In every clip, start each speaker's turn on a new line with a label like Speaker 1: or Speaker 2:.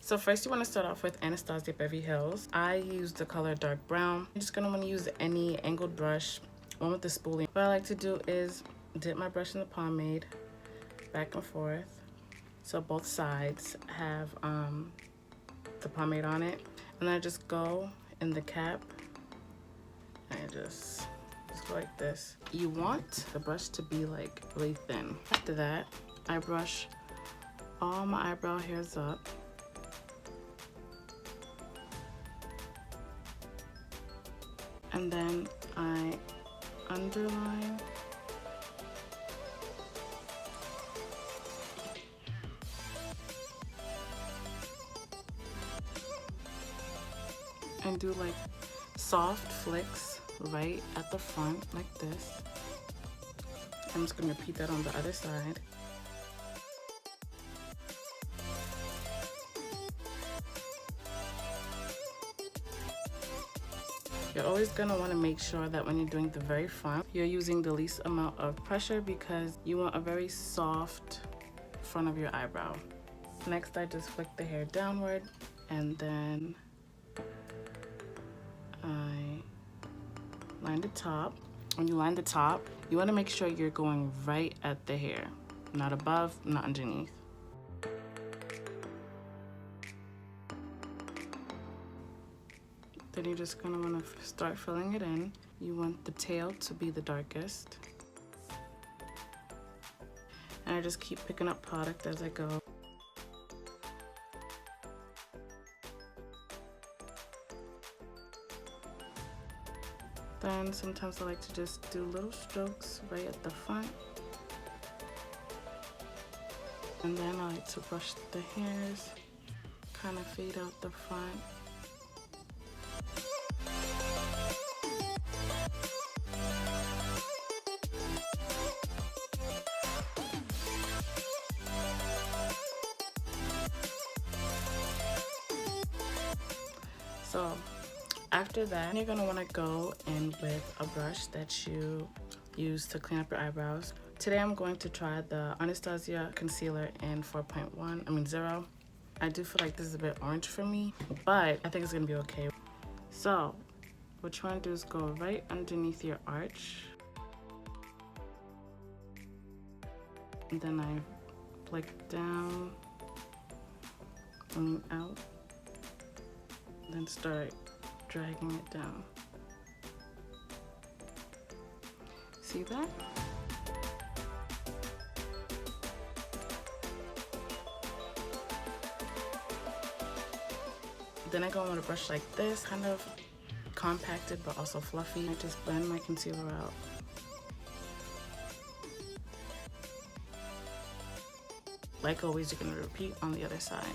Speaker 1: So first you want to start off with Anastasia Beverly Hills. I use the color dark brown. You're just gonna want to use any angled brush, one with the spoolie. What I like to do is dip my brush in the pomade back and forth, so both sides have the pomade on it, and I just go in the cap and just go like this. You want the brush to be like really thin. After that, I brush all my eyebrow hairs up. And then I underline. And do like soft flicks right at the front like this. I'm just gonna repeat that on the other side. You're always gonna wanna make sure that when you're doing the very front, you're using the least amount of pressure because you want a very soft front of your eyebrow. Next, I just flick the hair downward, and then I line the top. When you line the top, you wanna make sure you're going right at the hair, not above, not underneath. Then you're just gonna wanna start filling it in. You want the tail to be the darkest. And I just keep picking up product as I go. Then sometimes I like to just do little strokes right at the front. And then I like to brush the hairs, kind of fade out the front. So after that, you're gonna wanna go in with a brush that you use to clean up your eyebrows. Today I'm going to try the Anastasia concealer in 0. I do feel like this is a bit orange for me, but I think it's gonna be okay. So what you wanna do is go right underneath your arch. And then I flick down and out. Then start dragging it down. See that? Then I go in with a brush like this, kind of compacted but also fluffy. I just blend my concealer out. Like always, you're gonna repeat on the other side.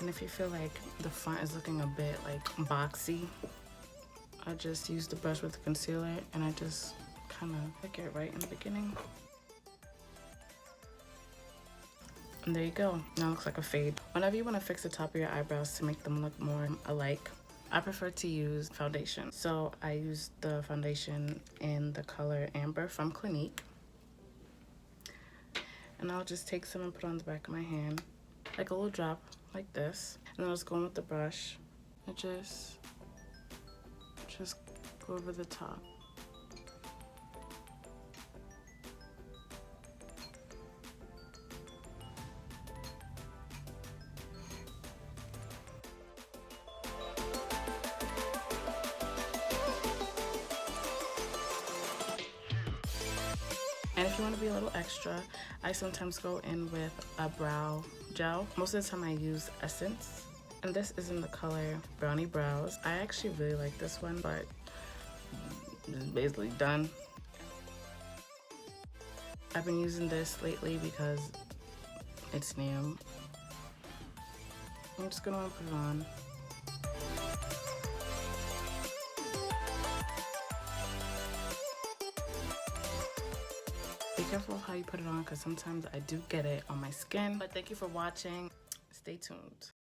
Speaker 1: And if you feel like the front is looking a bit like boxy, I just use the brush with the concealer and I just kind of pick it right in the beginning. And there you go. Now it looks like a fade. Whenever you want to fix the top of your eyebrows to make them look more alike, I prefer to use foundation. So I use the foundation in the color Amber from Clinique. And I'll just take some and put it on the back of my hand, like a little drop, like this. And I'll just go in with the brush and just go over the top. And if you want to be a little extra, I sometimes go in with a brow gel. Most of the time I use Essence, and this is in the color Brownie Brows. I actually really like this one, but it's basically done. I've been using this lately because it's new. I'm just gonna put it on. Be careful of how you put it on because sometimes I do get it on my skin. But thank you for watching. Stay tuned.